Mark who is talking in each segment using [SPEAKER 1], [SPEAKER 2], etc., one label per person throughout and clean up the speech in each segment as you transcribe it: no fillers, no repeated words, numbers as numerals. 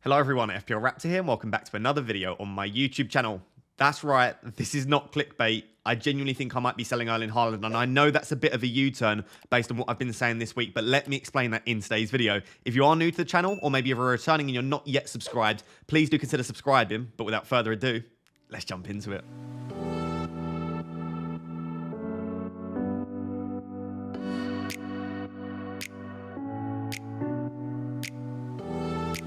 [SPEAKER 1] Hello everyone, FPL Raptor here and welcome back to another video on my YouTube channel. That's right, this is not clickbait. I genuinely think I might be selling Erling Haaland, and I know that's a bit of a U-turn based on what I've been saying this week, but let me explain that in today's video. If you are new to the channel, or maybe you're returning and you're not yet subscribed, please do consider subscribing, but without further ado, let's jump into it.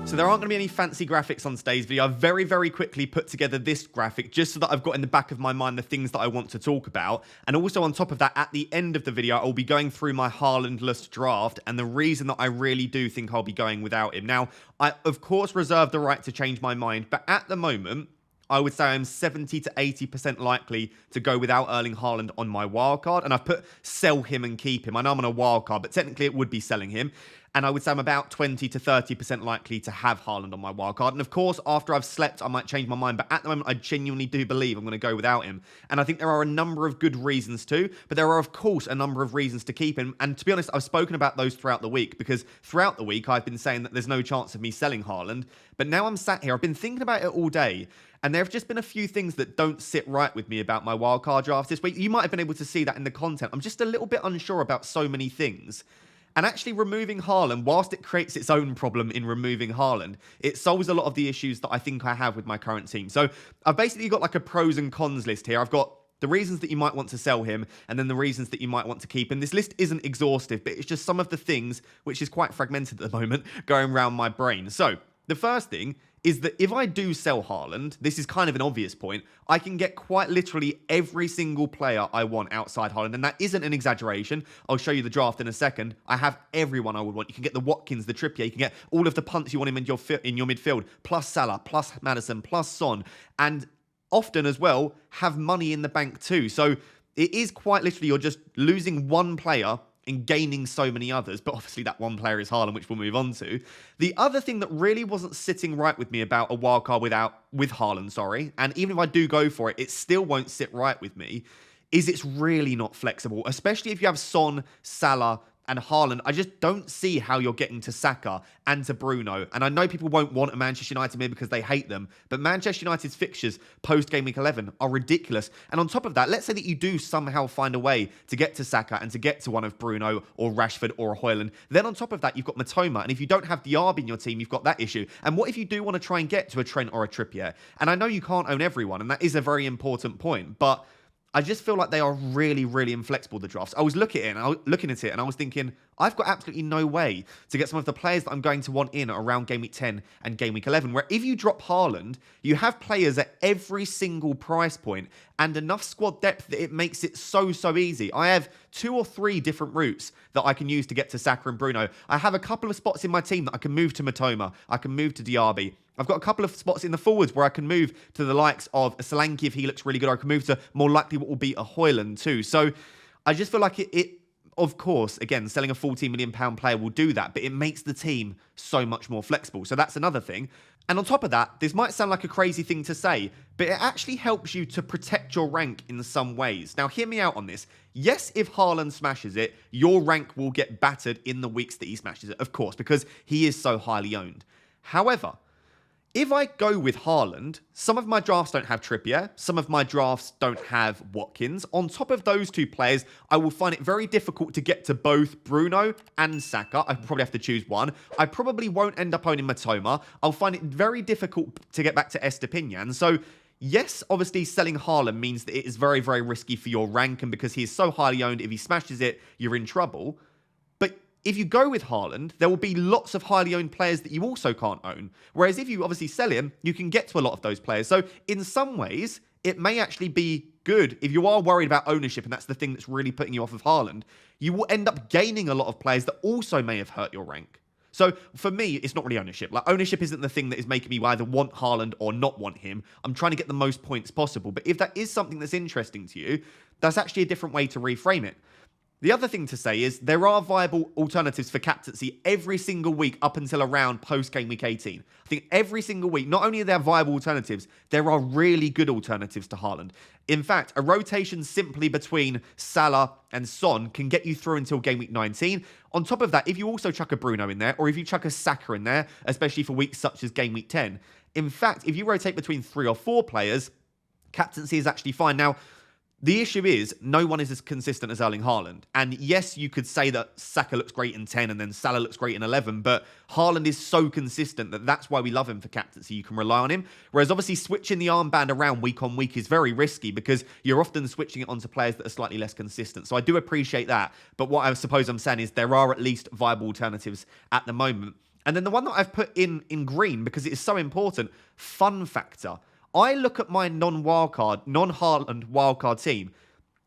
[SPEAKER 1] So there aren't going to be any fancy graphics on today's video. I've very quickly put together this graphic just so that I've got in the back of my mind the things that I want to talk about. And also on top of that, at the end of the video, I'll be going through my Haaland-less draft and the reason that I really do think I'll be going without him. Now, I, of course, reserve the right to change my mind, but at the moment, I would say I'm 70 to 80% likely to go without Erling Haaland on my wildcard. And I've put sell him and keep him. I know I'm on a wildcard, but technically it would be selling him. And I would say I'm about 20 to 30% likely to have Haaland on my wildcard. And of course, after I've slept, I might change my mind. But at the moment, I genuinely do believe I'm going to go without him. And I think there are a number of good reasons to. But there are, of course, a number of reasons to keep him. And to be honest, I've spoken about those throughout the week. Because throughout the week, I've been saying that there's no chance of me selling Haaland. But now I'm sat here. I've been thinking about it all day. And there have just been a few things that don't sit right with me about my wildcard drafts this week. You might have been able to see that in the content. I'm just a little bit unsure about so many things. And actually removing Haaland, whilst it creates its own problem in removing Haaland, it solves a lot of the issues that I think I have with my current team. So I've basically got like a pros and cons list here. I've got the reasons that you might want to sell him, and then the reasons that you might want to keep him. This list isn't exhaustive, but it's just some of the things, which is quite fragmented at the moment, going around my brain. So the first thing is that if I do sell Haaland, this is kind of an obvious point, I can get quite literally every single player I want outside Haaland, and that isn't an exaggeration. I'll show you the draft in a second. I have everyone I would want. You can get the Watkins, the Trippier, you can get all of the punts you want him in your midfield, plus Salah, plus Maddison, plus Son, and often as well have money in the bank too. So it is quite literally you're just losing one player and gaining so many others, but obviously that one player is Haaland, which we'll move on to. The other thing that really wasn't sitting right with me about a wildcard with Haaland, and even if I do go for it, it still won't sit right with me, is it's really not flexible, especially if you have Son, Salah, and Haaland. I just don't see how you're getting to Saka and to Bruno. And I know people won't want a Manchester United mid because they hate them, but Manchester United's fixtures post-game week 11 are ridiculous. And on top of that, let's say that you do somehow find a way to get to Saka and to get to one of Bruno or Rashford or Haaland. Then on top of that, you've got Matoma. And if you don't have Diaby in your team, you've got that issue. And what if you do want to try and get to a Trent or a Trippier? And I know you can't own everyone, and that is a very important point, but I just feel like they are really inflexible, the drafts. I was looking at it and I was thinking, I've got absolutely no way to get some of the players that I'm going to want in around game week 10 and game week 11, where if you drop Haaland, you have players at every single price point and enough squad depth that it makes it so easy. I have 2 or 3 different routes that I can use to get to Saka and Bruno. I have a couple of spots in my team that I can move to Matoma. I can move to Diaby. I've got a couple of spots in the forwards where I can move to the likes of a Solanke if he looks really good. Or I can move to more likely what will be a Haaland too. So I just feel like it of course, again, selling a £14 million player will do that, but it makes the team so much more flexible. So that's another thing. And on top of that, this might sound like a crazy thing to say, but it actually helps you to protect your rank in some ways. Now, hear me out on this. Yes, if Haaland smashes it, your rank will get battered in the weeks that he smashes it, of course, because he is so highly owned. However, if I go with Haaland, some of my drafts don't have Trippier, some of my drafts don't have Watkins. On top of those 2 players, I will find it very difficult to get to both Bruno and Saka. I probably have to choose one. I probably won't end up owning Matoma. I'll find it very difficult to get back to Estepinian. So yes, obviously selling Haaland means that it is very risky for your rank, and because he is so highly owned, if he smashes it, you're in trouble. But if you go with Haaland, there will be lots of highly owned players that you also can't own. Whereas if you obviously sell him, you can get to a lot of those players. So in some ways, it may actually be good. If you are worried about ownership, and that's the thing that's really putting you off of Haaland, you will end up gaining a lot of players that also may have hurt your rank. So for me, it's not really ownership. Like, ownership isn't the thing that is making me either want Haaland or not want him. I'm trying to get the most points possible. But if that is something that's interesting to you, that's actually a different way to reframe it. The other thing to say is there are viable alternatives for captaincy every single week up until around post-game week 18. I think every single week, not only are there viable alternatives, there are really good alternatives to Haaland. In fact, a rotation simply between Salah and Son can get you through until game week 19. On top of that, if you also chuck a Bruno in there, or if you chuck a Saka in there, especially for weeks such as game week 10, in fact, if you rotate between 3 or 4 players, captaincy is actually fine. Now, the issue is no one is as consistent as Erling Haaland. And yes, you could say that Saka looks great in 10 and then Salah looks great in 11, but Haaland is so consistent that that's why we love him for captaincy. You can rely on him. Whereas obviously switching the armband around week on week is very risky because you're often switching it onto players that are slightly less consistent. So I do appreciate that. But what I suppose I'm saying is there are at least viable alternatives at the moment. And then the one that I've put in green because it is so important, fun factor. I look at my non-Haaland wildcard team.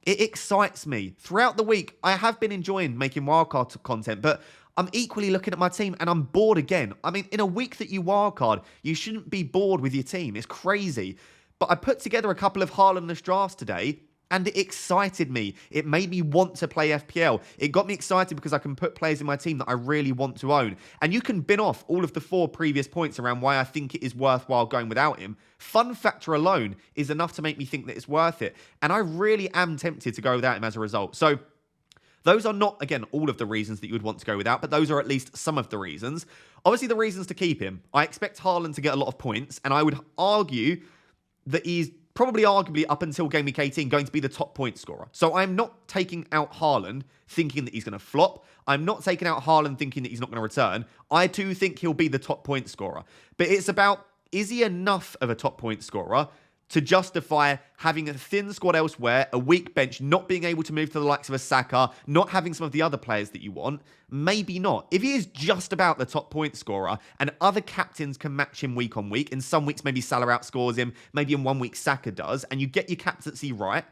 [SPEAKER 1] It excites me. Throughout the week, I have been enjoying making wildcard content, but I'm equally looking at my team and I'm bored again. I mean, in a week that you wildcard, you shouldn't be bored with your team. It's crazy. But I put together a couple of Haalandless drafts today, and it excited me. It made me want to play FPL. It got me excited because I can put players in my team that I really want to own. And you can bin off all of the 4 previous points around why I think it is worthwhile going without him. Fun factor alone is enough to make me think that it's worth it. And I really am tempted to go without him as a result. So those are not, again, all of the reasons that you would want to go without, but those are at least some of the reasons. Obviously, the reasons to keep him. I expect Haaland to get a lot of points, and I would argue that he's probably arguably up until game week 18 going to be the top point scorer. So I'm not taking out Haaland thinking that he's going to flop. I'm not taking out Haaland thinking that he's not going to return. I do think he'll be the top point scorer. But it's about, is he enough of a top point scorer to justify having a thin squad elsewhere, a weak bench, not being able to move to the likes of a Saka, not having some of the other players that you want? Maybe not. If he is just about the top point scorer and other captains can match him week on week, in some weeks maybe Salah outscores him, maybe in 1 week Saka does, and you get your captaincy right,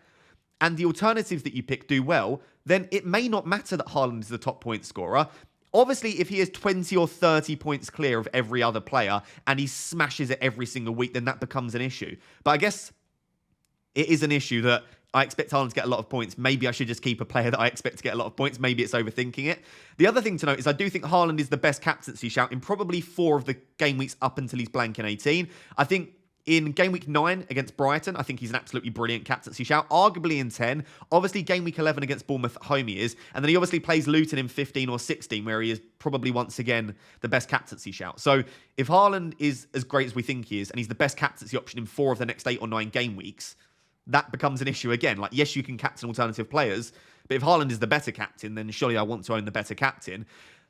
[SPEAKER 1] and the alternatives that you pick do well, then it may not matter that Haaland is the top point scorer. Obviously, if he is 20 or 30 points clear of every other player and he smashes it every single week, then that becomes an issue. But I guess it is an issue that I expect Haaland to get a lot of points. Maybe I should just keep a player that I expect to get a lot of points. Maybe it's overthinking it. The other thing to note is I do think Haaland is the best captaincy shout in probably 4 of the game weeks up until he's blank in 18. I think in game week 9 against Brighton, I think he's an absolutely brilliant captaincy shout. Arguably in 10. Obviously, game week 11 against Bournemouth at home he is. And then he obviously plays Luton in 15 or 16, where he is probably once again the best captaincy shout. So if Haaland is as great as we think he is, and he's the best captaincy option in 4 of the next 8 or 9 game weeks, that becomes an issue again. Like, yes, you can captain alternative players, but if Haaland is the better captain, then surely I want to own the better captain.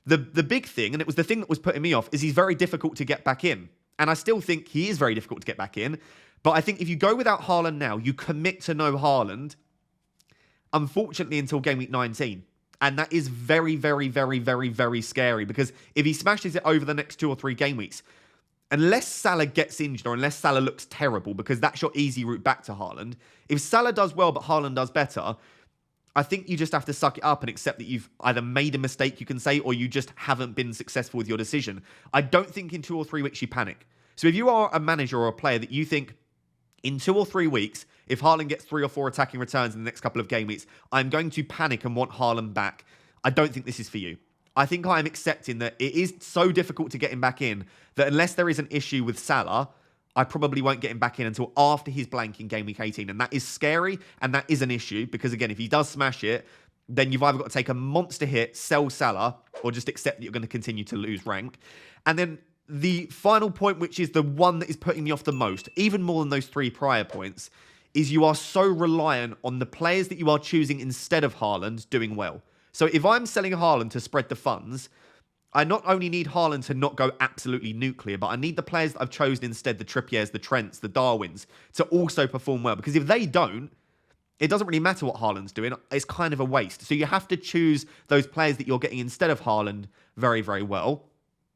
[SPEAKER 1] The big thing, and it was the thing that was putting me off, is he's very difficult to get back in. And I still think he is very difficult to get back in. But I think if you go without Haaland now, you commit to no Haaland, unfortunately, until game week 19. And that is very, very, very, very, very scary. Because if he smashes it over the next 2 or 3 game weeks, unless Salah gets injured or unless Salah looks terrible, because that's your easy route back to Haaland, if Salah does well but Haaland does better, I think you just have to suck it up and accept that you've either made a mistake, you can say, or you just haven't been successful with your decision. I don't think in 2 or 3 weeks you panic. So if you are a manager or a player that you think in 2 or 3 weeks, if Haaland gets 3 or 4 attacking returns in the next couple of game weeks, I'm going to panic and want Haaland back, I don't think this is for you. I think I am accepting that it is so difficult to get him back in that unless there is an issue with Salah, I probably won't get him back in until after his blank in game week 18. And that is scary, and that is an issue, because again, if he does smash it, then you've either got to take a monster hit, sell Salah, or just accept that you're going to continue to lose rank. And then the final point, which is the one that is putting me off the most, even more than those 3 prior points, is you are so reliant on the players that you are choosing instead of Haaland doing well. So if I'm selling Haaland to spread the funds, I not only need Haaland to not go absolutely nuclear, but I need the players that I've chosen instead, the Trippiers, the Trents, the Darwins, to also perform well. Because if they don't, it doesn't really matter what Haaland's doing. It's kind of a waste. So you have to choose those players that you're getting instead of Haaland very, very well.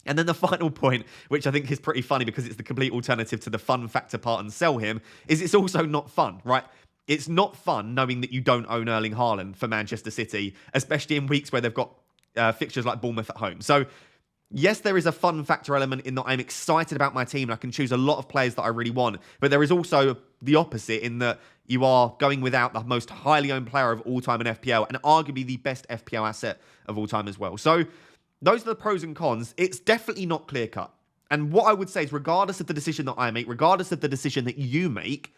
[SPEAKER 1] And then the final point, which I think is pretty funny because it's the complete alternative to the fun factor part and sell him, is it's also not fun, right? It's not fun knowing that you don't own Erling Haaland for Manchester City, especially in weeks where they've got fixtures like Bournemouth at home. So, yes, there is a fun factor element in that I'm excited about my team and I can choose a lot of players that I really want. But there is also the opposite in that you are going without the most highly owned player of all time in FPL and arguably the best FPL asset of all time as well. So those are the pros and cons. It's definitely not clear cut. And what I would say is, regardless of the decision that I make, regardless of the decision that you make,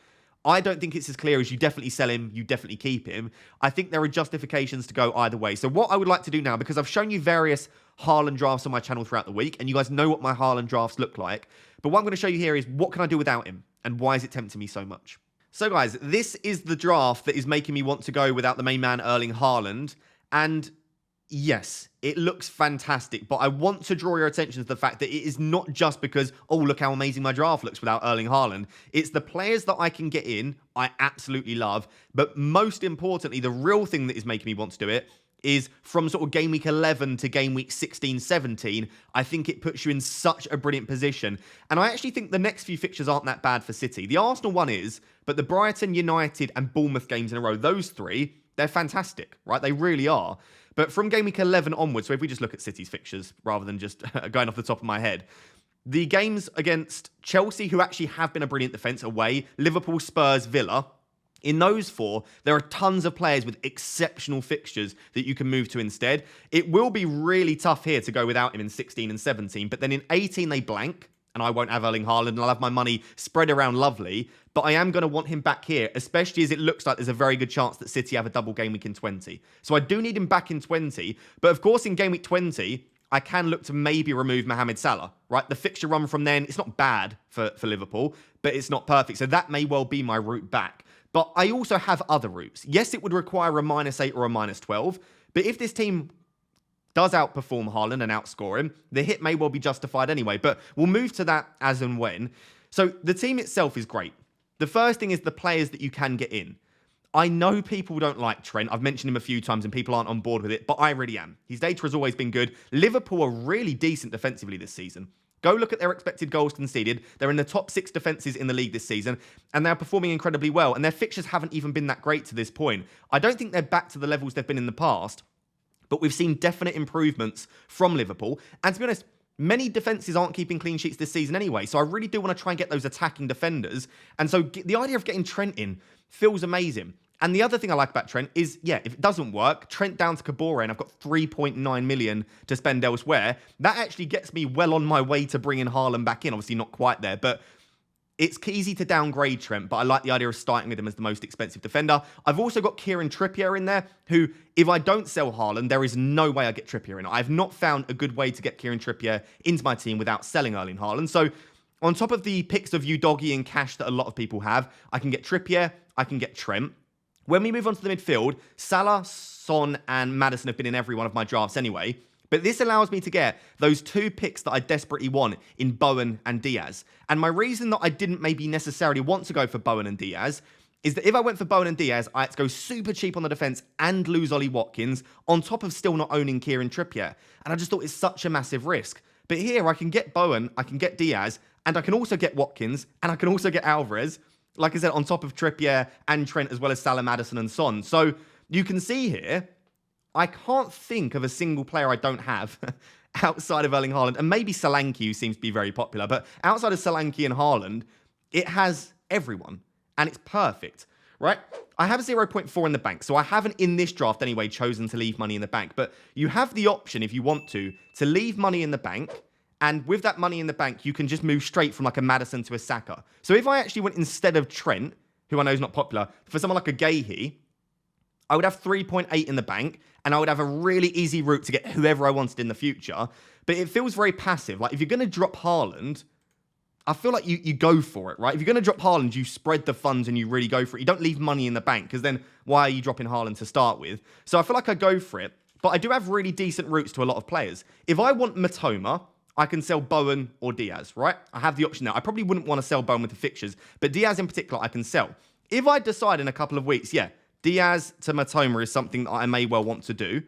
[SPEAKER 1] I don't think it's as clear as you definitely sell him, you definitely keep him. I think there are justifications to go either way. So what I would like to do now, because I've shown you various Haaland drafts on my channel throughout the week, and you guys know what my Haaland drafts look like. But what I'm going to show you here is what can I do without him, and why is it tempting me so much? So guys, this is the draft that is making me want to go without the main man, Erling Haaland. And yes, it looks fantastic, but I want to draw your attention to the fact that it is not just because, oh, look how amazing my draft looks without Erling Haaland. It's the players that I can get in, I absolutely love. But most importantly, the real thing that is making me want to do it is from sort of game week 11 to game week 16, 17, I think it puts you in such a brilliant position. And I actually think the next few fixtures aren't that bad for City. The Arsenal one is, but the Brighton, United and Bournemouth games in a row, those three, they're fantastic, right? They really are. But from game week 11 onwards, so if we just look at City's fixtures rather than just going off the top of my head, the games against Chelsea, who actually have been a brilliant defence away, Liverpool, Spurs, Villa, in those four, there are tons of players with exceptional fixtures that you can move to instead. It will be really tough here to go without him in 16 and 17, but then in 18 they blank, and I won't have Erling Haaland, and I'll have my money spread around lovely, but I am going to want him back here, especially as it looks like there's a very good chance that City have a double game week in 20. So I do need him back in 20, but of course in game week 20, I can look to maybe remove Mohamed Salah, right? The fixture run from then, it's not bad for Liverpool, but it's not perfect, so that may well be my route back. But I also have other routes. Yes, it would require a -8 or a -12. But if this team does outperform Haaland and outscore him, the hit may well be justified anyway. But we'll move to that as and when. So the team itself is great. The first thing is the players that you can get in. I know people don't like Trent. I've mentioned him a few times and people aren't on board with it, but I really am. His data has always been good. Liverpool are really decent defensively this season. Go look at their expected goals conceded. They're in the top 6 defences in the league this season, and they're performing incredibly well, and their fixtures haven't even been that great to this point. I don't think they're back to the levels they've been in the past, but we've seen definite improvements from Liverpool. And to be honest, many defences aren't keeping clean sheets this season anyway, so I really do want to try and get those attacking defenders. And so the idea of getting Trent in feels amazing. And the other thing I like about Trent is, yeah, if it doesn't work, Trent down to Kabore, and I've got 3.9 million to spend elsewhere. That actually gets me well on my way to bringing Haaland back in. Obviously not quite there, but it's easy to downgrade Trent, but I like the idea of starting with him as the most expensive defender. I've also got Kieran Trippier in there, who, if I don't sell Haaland, there is no way I get Trippier in. I've not found a good way to get Kieran Trippier into my team without selling Erling Haaland. So on top of the picks of Udogie and cash that a lot of people have, I can get Trippier, I can get Trent. When we move on to the midfield, Salah, Son, and Maddison have been in every one of my drafts anyway. But this allows me to get those 2 picks that I desperately want in Bowen and Diaz. And my reason that I didn't maybe necessarily want to go for Bowen and Diaz is that if I went for Bowen and Diaz, I had to go super cheap on the defence and lose Ollie Watkins, on top of still not owning Kieran Trippier. And I just thought it's such a massive risk. But here I can get Bowen, I can get Diaz, and I can also get Watkins, and I can also get Alvarez, like I said, on top of Trippier and Trent, as well as Salah, Maddison and Son. So you can see here, I can't think of a single player I don't have outside of Erling Haaland, and maybe Solanke, who seems to be very popular. But outside of Solanke and Haaland, it has everyone, and it's perfect, right? I have 0.4 in the bank, so I haven't in this draft anyway chosen to leave money in the bank. But you have the option, if you want to leave money in the bank. And with that money in the bank, you can just move straight from like a Maddison to a Saka. So if I actually went instead of Trent, who I know is not popular, for someone like a Gahey, I would have 3.8 in the bank, and I would have a really easy route to get whoever I wanted in the future. But it feels very passive. Like if you're going to drop Haaland, I feel like you go for it, right? If you're going to drop Haaland, you spread the funds and you really go for it. You don't leave money in the bank, because then why are you dropping Haaland to start with? So I feel like I go for it. But I do have really decent routes to a lot of players. If I want Matoma, I can sell Bowen or Diaz, right? I have the option now. I probably wouldn't want to sell Bowen with the fixtures, but Diaz in particular I can sell. If I decide in a couple of weeks, yeah, Diaz to Matoma is something that I may well want to do,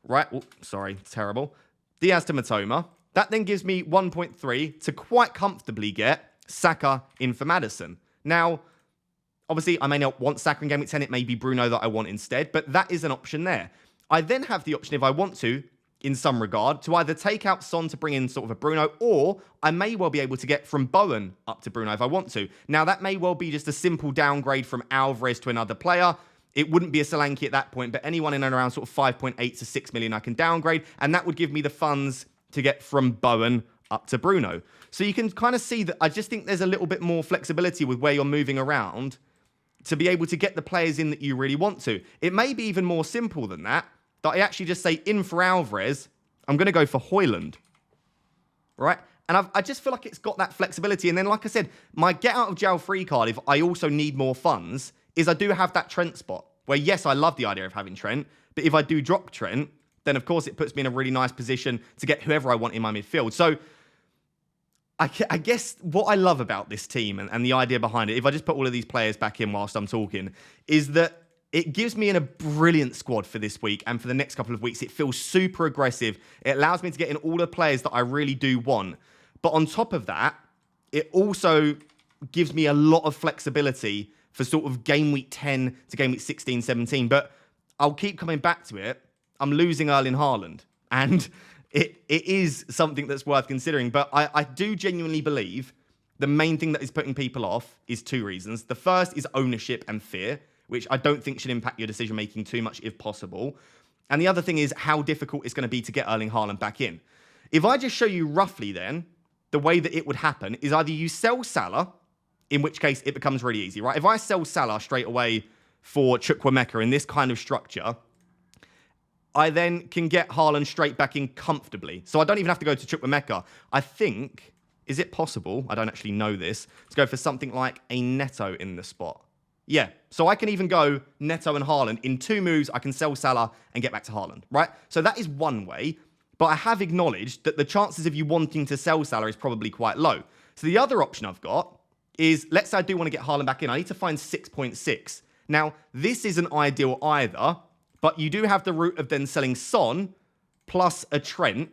[SPEAKER 1] right? Oh, sorry, terrible. Diaz to Matoma. That then gives me 1.3 to quite comfortably get Saka in for Maddison. Now, obviously, I may not want Saka in game week 10. It may be Bruno that I want instead, but that is an option there. I then have the option, if I want to in some regard to either take out Son to bring in sort of a Bruno, or I may well be able to get from Bowen up to Bruno if I want to. Now, that may well be just a simple downgrade from Alvarez to another player. It wouldn't be a Solanke at that point, but anyone in and around sort of 5.8 to 6 million I can downgrade, and that would give me the funds to get from Bowen up to Bruno. So you can kind of see that I just think there's a little bit more flexibility with where you're moving around to be able to get the players in that you really want to. It may be even more simple than that I actually just say in for Alvarez, I'm going to go for Haaland, right? And I just feel like it's got that flexibility. And then, like I said, my get out of jail free card, if I also need more funds, is I do have that Trent spot where, yes, I love the idea of having Trent, but if I do drop Trent, then of course it puts me in a really nice position to get whoever I want in my midfield. So I guess what I love about this team and the idea behind it, if I just put all of these players back in whilst I'm talking, is that it gives me a brilliant squad for this week and for the next couple of weeks. It feels super aggressive. It allows me to get in all the players that I really do want. But on top of that, it also gives me a lot of flexibility for sort of game week 10 to game week 16, 17. But I'll keep coming back to it. I'm losing Erling Haaland. And it is something that's worth considering. But I do genuinely believe the main thing that is putting people off is two reasons. The first is ownership and fear, which I don't think should impact your decision-making too much if possible. And the other thing is how difficult it's going to be to get Erling Haaland back in. If I just show you roughly then, the way that it would happen is either you sell Salah, in which case it becomes really easy, right? If I sell Salah straight away for Chukwuemeka in this kind of structure, I then can get Haaland straight back in comfortably. So I don't even have to go to Chukwuemeka. I think, is it possible, I don't actually know this, to go for something like a Neto in the spot? Yeah, so I can even go Neto and Haaland. In 2 moves, I can sell Salah and get back to Haaland, right? So that is one way, but I have acknowledged that the chances of you wanting to sell Salah is probably quite low. So the other option I've got is, let's say I do want to get Haaland back in. I need to find 6.6. Now, this isn't ideal either, but you do have the route of then selling Son plus a Trent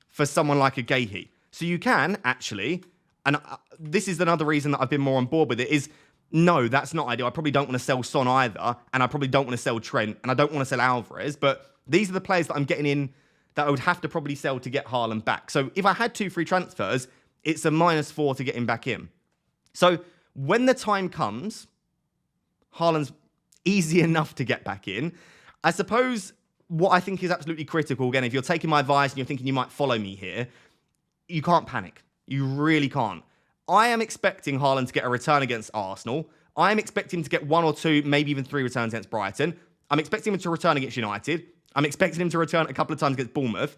[SPEAKER 1] for someone like a Gehi. So you can actually, and this is another reason that I've been more on board with it, is no, that's not ideal. I probably don't want to sell Son either, and I probably don't want to sell Trent, and I don't want to sell Alvarez, but these are the players that I'm getting in that I would have to probably sell to get Haaland back. So if I had 2 free transfers, it's a -4 to get him back in. So when the time comes, Haaland's easy enough to get back in. I suppose what I think is absolutely critical, again, if you're taking my advice and you're thinking you might follow me here, you can't panic. You really can't. I am expecting Haaland to get a return against Arsenal. I am expecting him to get 1 or 2, maybe even 3 returns against Brighton. I'm expecting him to return against United. I'm expecting him to return a couple of times against Bournemouth.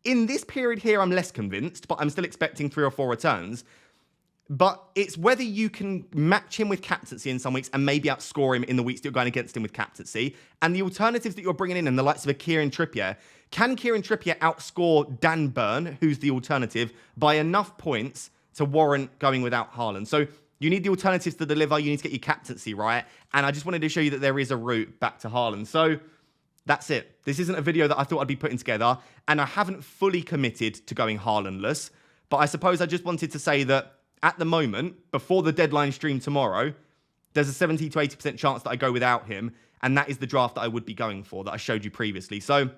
[SPEAKER 1] In this period here, I'm less convinced, but I'm still expecting 3 or 4 returns. But it's whether you can match him with captaincy in some weeks and maybe outscore him in the weeks that you're going against him with captaincy. And the alternatives that you're bringing in, and the likes of a Kieran Trippier, can Kieran Trippier outscore Dan Burn, who's the alternative, by enough points to warrant going without Haaland? So you need the alternatives to deliver. You need to get your captaincy right. And I just wanted to show you that there is a route back to Haaland. So that's it. This isn't a video that I thought I'd be putting together. And I haven't fully committed to going Haalandless. But I suppose I just wanted to say that at the moment, before the deadline stream tomorrow, there's a 70 to 80% chance that I go without him. And that is the draft that I would be going for that I showed you previously. So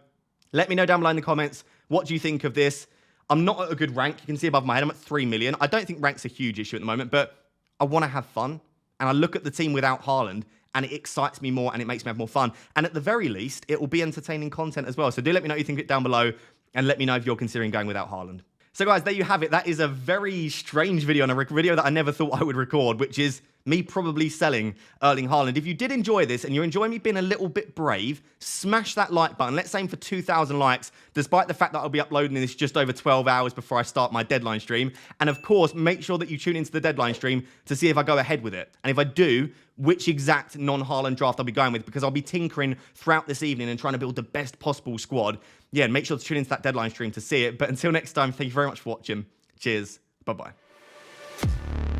[SPEAKER 1] let me know down below in the comments. What do you think of this? I'm not at a good rank. You can see above my head, I'm at 3 million. I don't think rank's a huge issue at the moment, but I want to have fun. And I look at the team without Haaland, and it excites me more, and it makes me have more fun. And at the very least, it will be entertaining content as well. So do let me know what you think down below, and let me know if you're considering going without Haaland. So guys, there you have it. That is a very strange video, and a video that I never thought I would record, which is me probably selling Erling Haaland. If you did enjoy this and you're enjoying me being a little bit brave, smash that like button. Let's aim for 2,000 likes, despite the fact that I'll be uploading this just over 12 hours before I start my deadline stream. And of course, make sure that you tune into the deadline stream to see if I go ahead with it. And if I do, which exact non-Haaland draft I'll be going with, because I'll be tinkering throughout this evening and trying to build the best possible squad. Yeah, and make sure to tune into that deadline stream to see it. But until next time, thank you very much for watching. Cheers. Bye-bye.